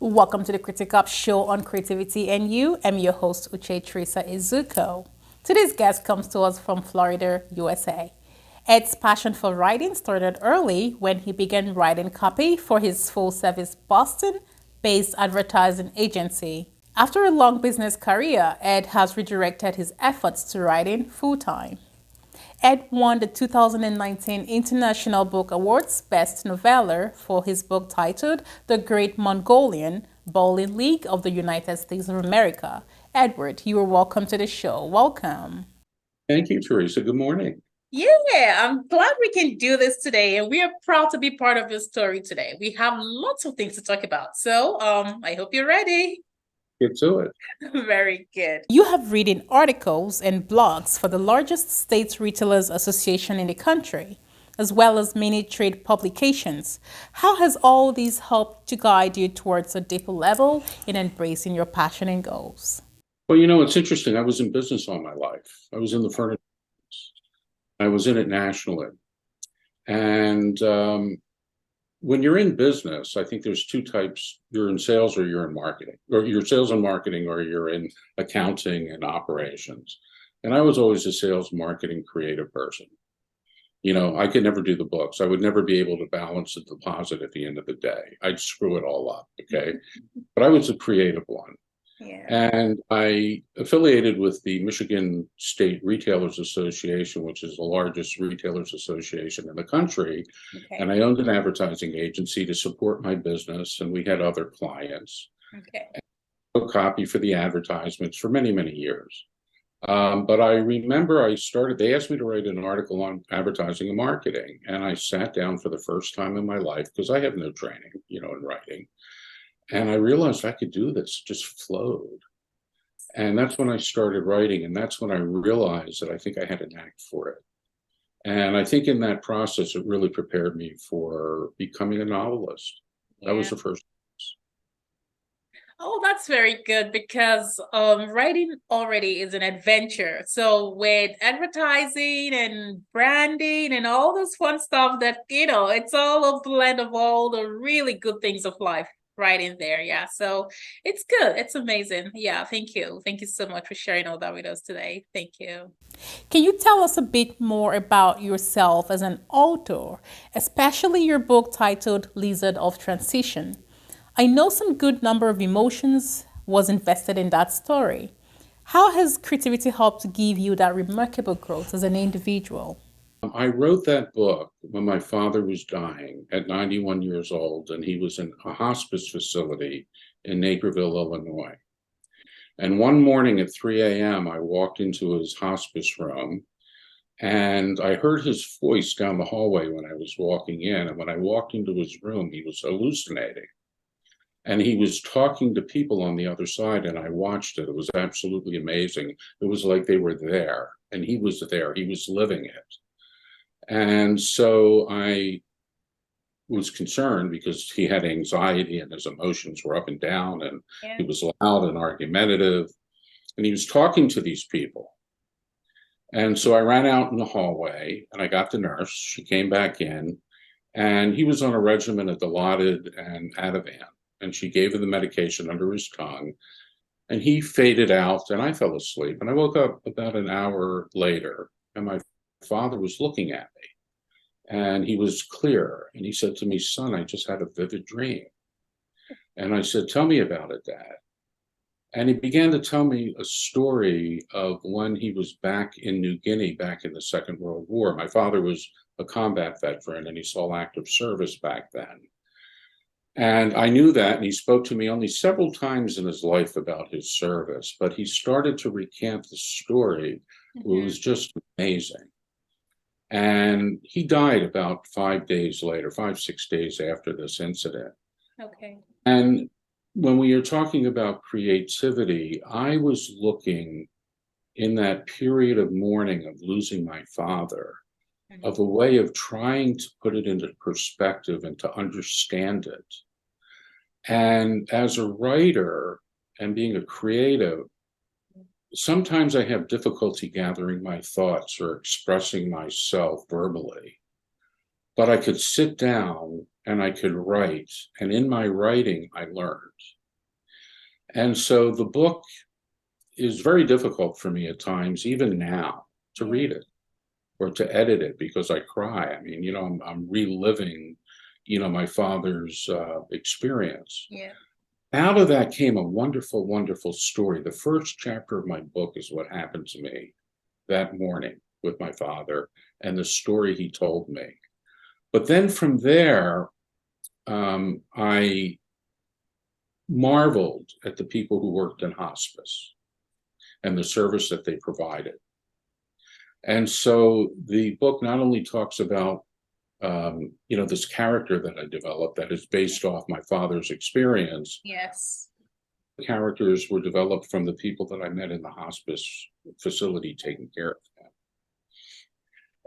Welcome to the Critic Up Show on Creativity and You. I'm your host, Uche Teresa Izuko. Today's guest comes to us from Florida, USA. Ed's passion for writing started early when he began writing copy for his full-service Boston-based advertising agency. After a long business career, Ed has redirected his efforts to writing full-time. Ed won the 2019 International Book Awards Best Novella for his book titled The Great Mongolian Bowling League of the United States of America. Edward, you are welcome to the show. Welcome. Thank you, Teresa. Good morning. Yeah, I'm glad we can do this today, and we are proud to be part of your story today. We have lots of things to talk about, so I hope you're ready. Get to it. Very good. You have written articles and blogs for the largest state retailers association in the country, as well as many trade publications. How has all these helped to guide you towards a deeper level in embracing your passion and goals? Well, it's interesting. I was in business all my life. I was in the furniture business. I was in it nationally. And when you're in business, I think there's two types. You're in sales or you're in marketing, or you're sales and marketing, or you're in accounting and operations. And I was always a sales, marketing, creative person. I could never do the books. I would never be able to balance a deposit at the end of the day. I'd screw it all up, okay? But I was a creative one. Yeah. And I affiliated with the Michigan State Retailers Association, which is the largest retailers association in the country. Okay. And I owned an advertising agency to support my business, and we had other clients. Okay. And I wrote copy for the advertisements for many, many years. But I remember they asked me to write an article on advertising and marketing. And I sat down for the first time in my life, because I have no training, in writing. And I realized I could do this, just flowed. And that's when I started writing. And that's when I realized that I think I had a knack for it. And I think in that process, it really prepared me for becoming a novelist. That was the first. Oh, that's very good because writing already is an adventure. So with advertising and branding and all this fun stuff that, it's all a blend of all the really good things of life right in there. Yeah. So it's good. It's amazing. Yeah. Thank you. Thank you so much for sharing all that with us today. Thank you. Can you tell us a bit more about yourself as an author, especially your book titled Lizard of Transition? I know some good number of emotions was invested in that story. How has creativity helped to give you that remarkable growth as an individual? I wrote that book when my father was dying at 91 years old, and he was in a hospice facility in Naperville, Illinois. And one morning at 3 a.m., I walked into his hospice room, and I heard his voice down the hallway when I was walking in. And when I walked into his room, he was hallucinating. And he was talking to people on the other side, and I watched it. It was absolutely amazing. It was like they were there, and he was there. He was living it. And so I was concerned because he had anxiety and his emotions were up and down, and he was loud and argumentative, and he was talking to these people. And so I ran out in the hallway and I got the nurse. She came back in, and he was on a regimen of Dilaudid and Ativan. And she gave him the medication under his tongue, and he faded out, and I fell asleep. And I woke up about an hour later, and my father was looking at me, and he was clear. And he said to me, "Son, I just had a vivid dream." And I said, "Tell me about it, Dad." And he began to tell me a story of when he was back in New Guinea, back in the Second World War. My father was a combat veteran, and he saw active service back then. And I knew that, and he spoke to me only several times in his life about his service, but he started to recant the story. It was just amazing. And he died about 5 days later, 6 days after this incident. Okay. And when we are talking about creativity, I was looking in that period of mourning of losing my father of a way of trying to put it into perspective and to understand it. And as a writer and being a creative, sometimes I have difficulty gathering my thoughts or expressing myself verbally. But I could sit down and I could write. And in my writing, I learned. And so the book is very difficult for me at times, even now, to read it or to edit it because I cry. I mean, I'm reliving, my father's experience. Yeah. Out of that came a wonderful, wonderful story. The first chapter of my book is what happened to me that morning with my father and the story he told me. But then from there, I marveled at the people who worked in hospice and the service that they provided. And so the book not only talks about, this character that I developed that is based off my father's experience. Yes. Characters were developed from the people that I met in the hospice facility taking care of them.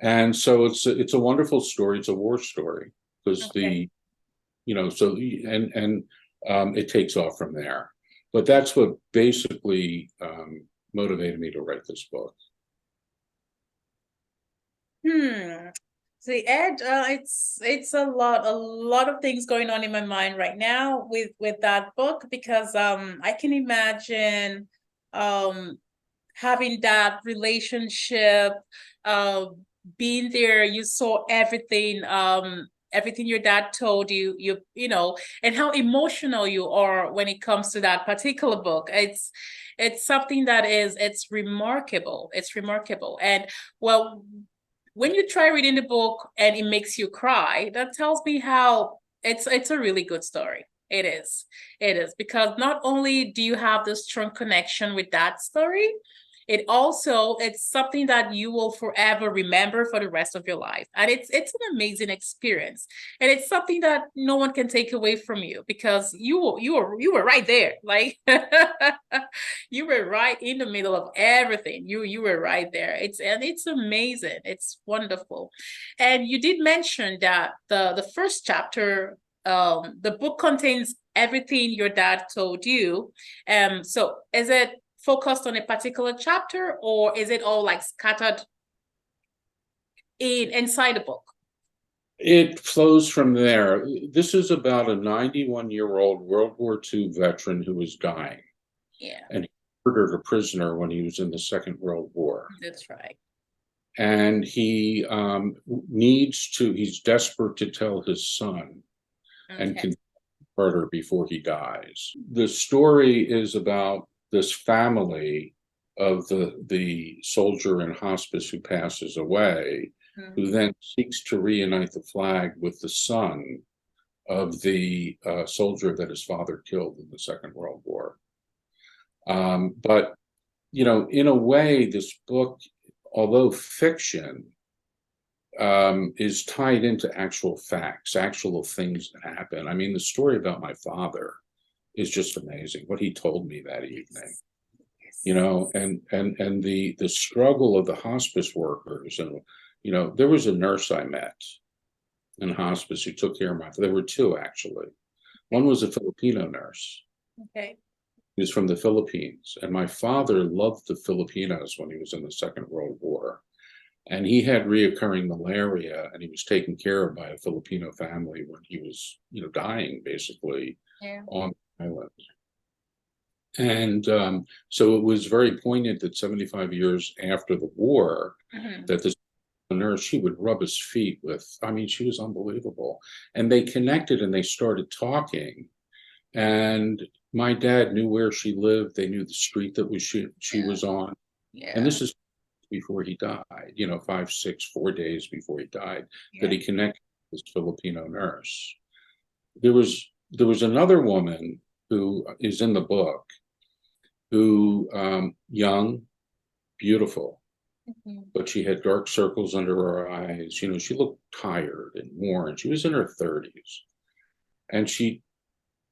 And so it's a wonderful story. It's a war story because it takes off from there. But that's what basically motivated me to write this book. See, Ed, it's a lot of things going on in my mind right now with that book because I can imagine having that relationship, being there. You saw everything, everything your dad told you, and how emotional you are when it comes to that particular book. It's something that it's remarkable. It's remarkable. And well, when you try reading the book and it makes you cry, that tells me how it's a really good story. It is. It is because not only do you have this strong connection with that story, it's something that you will forever remember for the rest of your life. And it's an amazing experience. And it's something that no one can take away from you because you were right there. Like you were right in the middle of everything. You were right there. It's amazing. It's wonderful. And you did mention that the first chapter, the book contains everything your dad told you. So is it focused on a particular chapter or is it all like scattered inside the book? It flows from there. This is about a 91-year-old World War II veteran who was dying. Yeah. And he murdered a prisoner when he was in the Second World War. That's right. And he he's desperate to tell his son and can murder before he dies. The story is about this family of the soldier in hospice who passes away, who then seeks to reunite the flag with the son of the soldier that his father killed in the Second World War. But, in a way, this book, although fiction, is tied into actual facts, actual things that happen. I mean, the story about my father is just amazing, what he told me that evening. And the struggle of the hospice workers. And, there was a nurse I met in hospice who took care of my father. There were two, actually. One was a Filipino nurse. Okay. He was from the Philippines. And my father loved the Filipinos when he was in the Second World War. And he had reoccurring malaria, and he was taken care of by a Filipino family when he was, dying, basically, on the island. And so it was very poignant that 75 years after the war, that this nurse, she would rub his feet she was unbelievable. And they connected and they started talking. And my dad knew where she lived. They knew the street that she was on. Yeah. And this is before he died, 4 days before he died, that he connected with this Filipino nurse. There was another woman who is in the book who, young, beautiful, but she had dark circles under her eyes. She looked tired and worn. She was in her 30s. And she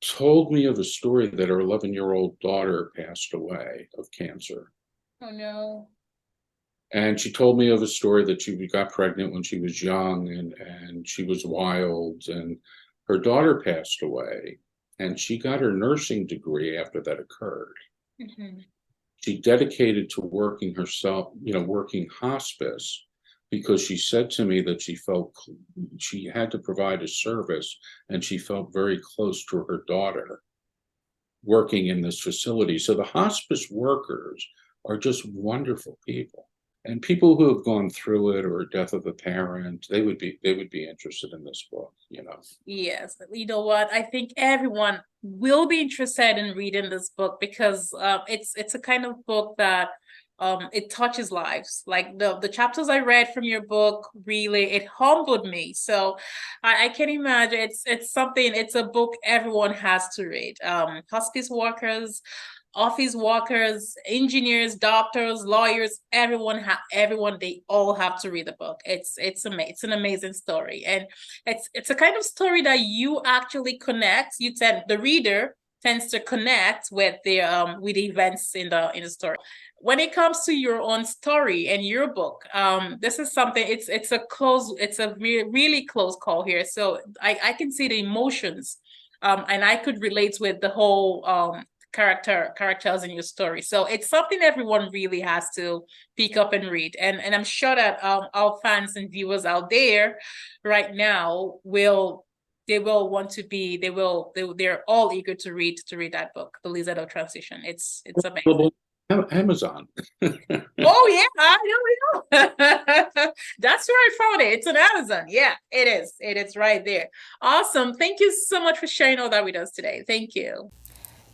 told me of a story that her 11-year-old daughter passed away of cancer. Oh, no. And she told me of a story that she got pregnant when she was young and she was wild, and her daughter passed away, and she got her nursing degree after that occurred. She dedicated to working herself, working hospice, because she said to me that she felt she had to provide a service and she felt very close to her daughter working in this facility. So the hospice workers are just wonderful people. And people who have gone through it or death of a parent, they would be interested in this book, you know. Yes, you know what? I think everyone will be interested in reading this book because it's a kind of book that it touches lives. Like the chapters I read from your book, really, it humbled me. So I can imagine it's a book everyone has to read. Hospice workers, office workers, engineers, doctors, lawyers, everyone, they all have to read the book. It's an amazing story. And it's a kind of story that you actually connect. The reader tends to connect with the events in the story. When it comes to your own story and your book, this is something, it's a really close call here. So I can see the emotions, and I could relate with the whole characters in your story. So it's something everyone really has to pick up and read. And I'm sure that our fans and viewers out there right now they're all eager to read that book, The Lizard of Transition. It's amazing. Amazon. Oh yeah, I know. That's where I found it. It's on Amazon. Yeah, it is. It is right there. Awesome. Thank you so much for sharing all that with us today. Thank you.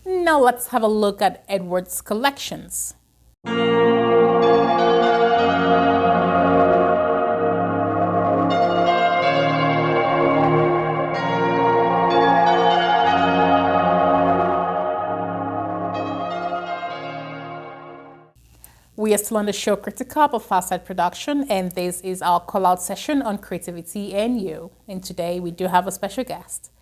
Now let's have a look at Edward's collections. We are still on the show Critical of Farside Production, and this is our call-out session on creativity and you. And today we do have a special guest.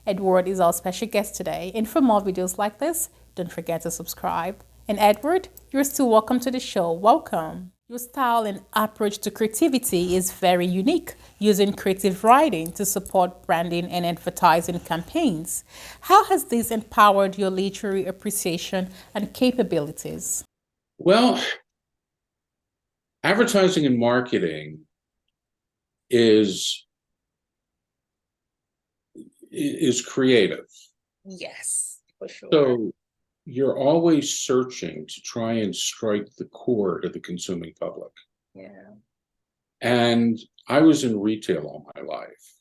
Edward is our special guest today. And for more videos like this, don't forget to subscribe. And Edward, you're still welcome to the show. Welcome. Your style and approach to creativity is very unique, using creative writing to support branding and advertising campaigns. How has this empowered your literary appreciation and capabilities? Well, advertising and marketing is creative. Yes, for sure. So you're always searching to try and strike the chord of the consuming public. Yeah. And I was in retail all my life,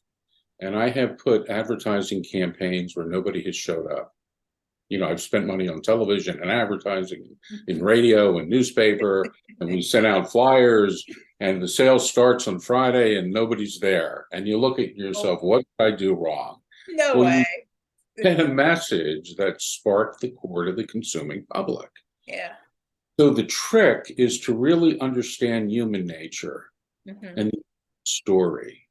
and I have put advertising campaigns where nobody has showed up. You know, I've spent money on television and advertising, in radio and newspaper, and we sent out flyers, and the sale starts on Friday and nobody's there. And you look at yourself, what did I do wrong? No way. You sent a message that sparked the chord of the consuming public. Yeah. So the trick is to really understand human nature and the story.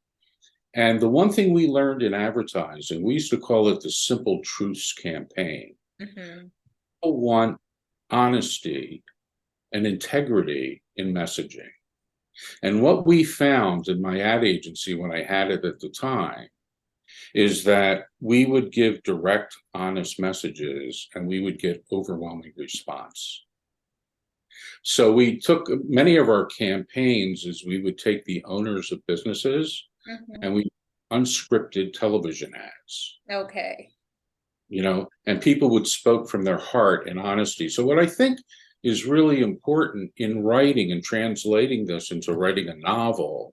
And the one thing we learned in advertising, we used to call it the Simple Truths campaign. People want honesty and integrity in messaging. And what we found in my ad agency when I had it at the time is that we would give direct, honest messages and we would get overwhelming response. So we took many of our campaigns as we would take the owners of businesses and we unscripted television ads. Okay. You know, and people would spoke from their heart and honesty. So what I think is really important in writing and translating this into writing a novel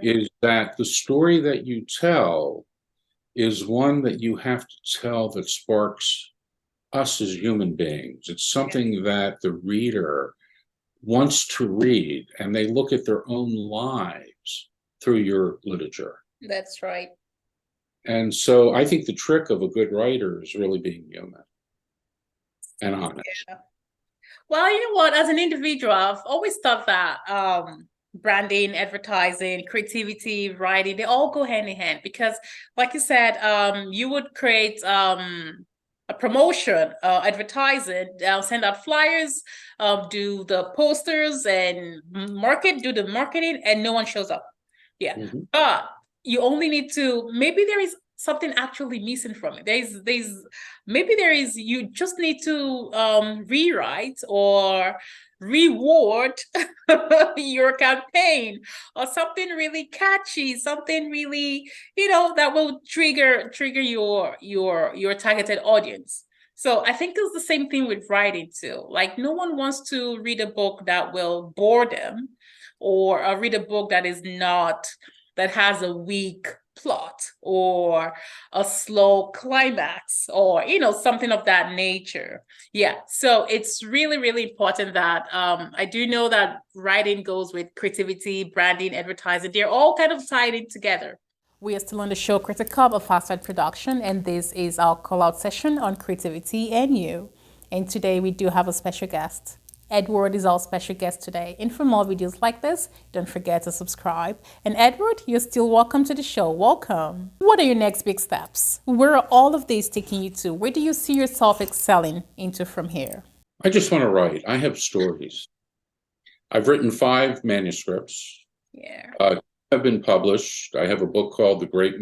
is that the story that you tell is one that you have to tell that sparks us as human beings. It's something that the reader wants to read, and they look at their own lives through your literature. That's right. And so I think the trick of a good writer is really being human and honest. Yeah. Well, you know what? As an individual, I've always thought that branding, advertising, creativity, writing, they all go hand in hand because, like you said, you would create a promotion, advertising, send out flyers, do the posters and do the marketing, and no one shows up. Yeah. But you only need to, maybe there is something actually missing from it. Maybe you just need to rewrite or reward your campaign, or something really catchy, something really, that will trigger your targeted audience. So I think it's the same thing with writing too. Like, no one wants to read a book that will bore them, or read a book that has a weak plot or a slow climax, or something of that nature. Yeah, so it's really, really important that I do know that writing goes with creativity, branding, advertising. They're all kind of tied in together. We are still on the show Critical of Fast Art Production, and this is our call-out session on creativity and you. And today we do have a special guest. Edward is our special guest today. And for more videos like this, don't forget to subscribe. And Edward, you're still welcome to the show. Welcome. What are your next big steps? Where are all of these taking you to? Where do you see yourself excelling into from here? I just want to write. I have stories. I've written 5 manuscripts. Yeah. Have been published. I have a book called the Great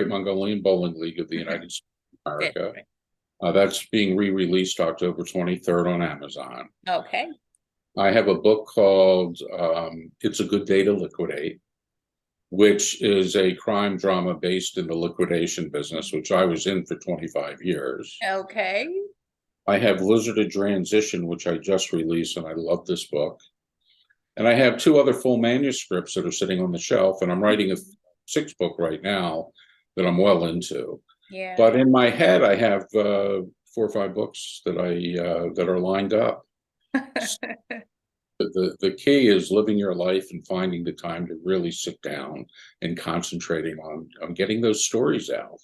Mongolian Bowling League of the United States of America. That's being re-released October 23rd on Amazon. Okay. I have a book called It's a Good Day to Liquidate, which is a crime drama based in the liquidation business, which I was in for 25 years. Okay. I have Lizarded Transition, which I just released, and I love this book. And I have 2 other full manuscripts that are sitting on the shelf, and I'm writing a 6th book right now that I'm well into. Yeah. But in my head, I have 4 or 5 books that are lined up. The key is living your life and finding the time to really sit down and concentrating on getting those stories out.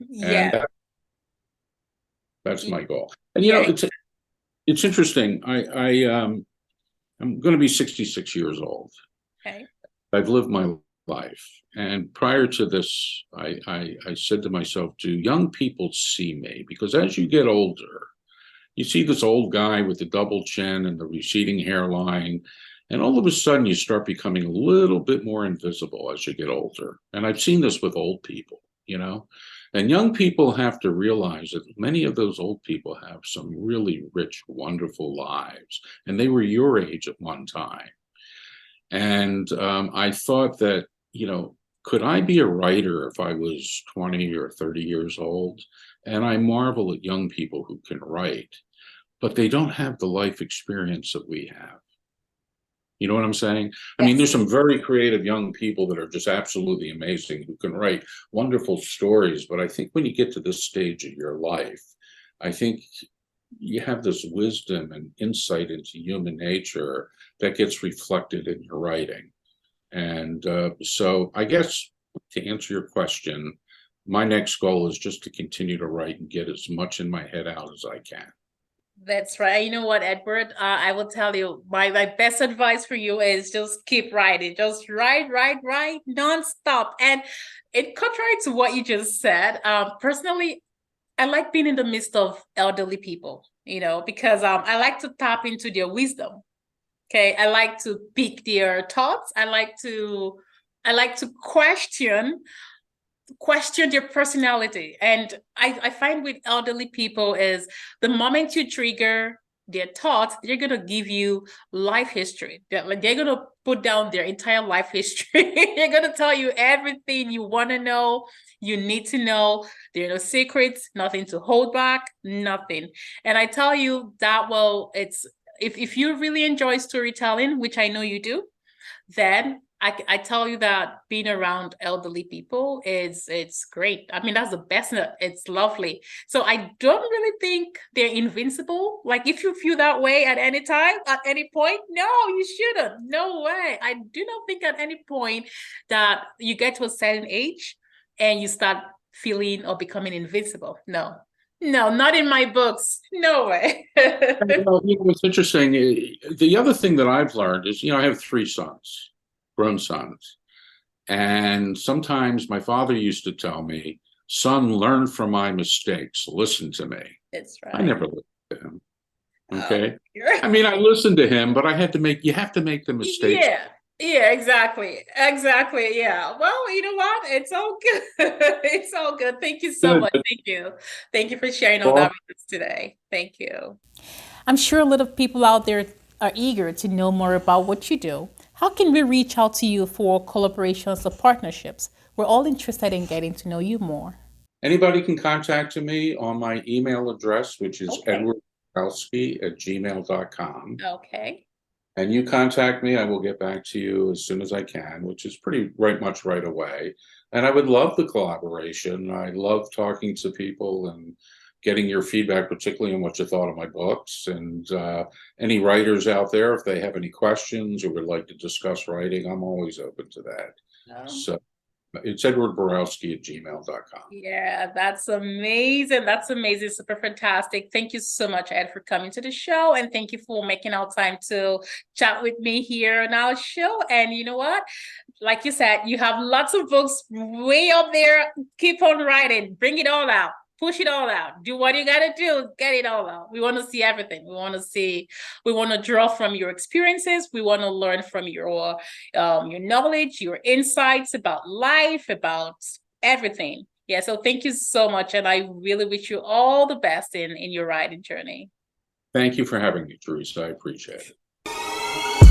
Yeah. And that's my goal. And it's interesting. I'm going to be 66 years old. Okay. I've lived my life. And prior to this, I said to myself, do young people see me? Because as you get older, you see this old guy with the double chin and the receding hairline, and all of a sudden you start becoming a little bit more invisible as you get older. And I've seen this with old people, And young people have to realize that many of those old people have some really rich, wonderful lives. And they were your age at one time. And I thought that, could I be a writer if I was 20 or 30 years old? And I marvel at young people who can write, but they don't have the life experience that we have. You know what I'm saying? Yes. I mean, there's some very creative young people that are just absolutely amazing who can write wonderful stories. But I think when you get to this stage of your life, I think you have this wisdom and insight into human nature that gets reflected in your writing. And so I guess to answer your question, my next goal is just to continue to write and get as much in my head out as I can. That's right. You know what, Edward? I will tell you, my best advice for you is just keep writing. Just write nonstop. And it contrary to what you just said, personally, I like being in the midst of elderly people, because I like to tap into their wisdom. Okay. I like to pick their thoughts. I like to question their personality. And I find with elderly people is the moment you trigger their thoughts, they're going to give you life history. They're going to put down their entire life history. They're going to tell you everything you want to know, you need to know. There are no secrets, nothing to hold back, nothing. And I tell you that, it's if you really enjoy storytelling, which I know you do, then I tell you that being around elderly people it's great. I mean, that's the best. It's lovely. So I don't really think they're invincible. Like, if you feel that way at any time, at any point, no, you shouldn't. No way. I do not think at any point that you get to a certain age and you start feeling or becoming invincible. No, not in my books. No way. What's interesting, the other thing that I've learned is, I have 3 sons. Grown sons. And sometimes my father used to tell me, son, learn from my mistakes. Listen to me. That's right. I never listened to him. Okay. I mean, I listened to him, but you have to make the mistakes. Yeah. Yeah, exactly. Exactly. Yeah. Well, you know what? It's all good. It's all good. Thank you so Good. much. Thank you. Thank you for sharing all that Well, with us today. Thank you. I'm sure a lot of people out there are eager to know more about what you do. How can we reach out to you for collaborations or partnerships? We're all interested in getting to know you more. anybody can contact me on my email address, which is Okay. edwardborowsky@gmail.com. Okay. And you contact me, I will get back to you as soon as I can, which is pretty much right away. And I would love the collaboration. I love talking to people and getting your feedback, particularly on what you thought of my books. And any writers out there, if they have any questions or would like to discuss writing, I'm always open to that. Um, So it's edwardborowsky@gmail.com. Yeah, that's amazing. That's amazing. Super fantastic. Thank you so much, Ed, for coming to the show. And thank you for making our time to chat with me here on our show. And you know what? Like you said, you have lots of books way up there. Keep on writing. Bring it all out. Push it all out. Do what you got to do. Get it all out. We want to see everything. We want to draw from your experiences. We want to learn from your knowledge, your insights about life, about everything. Yeah, so thank you so much. And I really wish you all the best in your writing journey. Thank you for having me, Teresa. I appreciate it.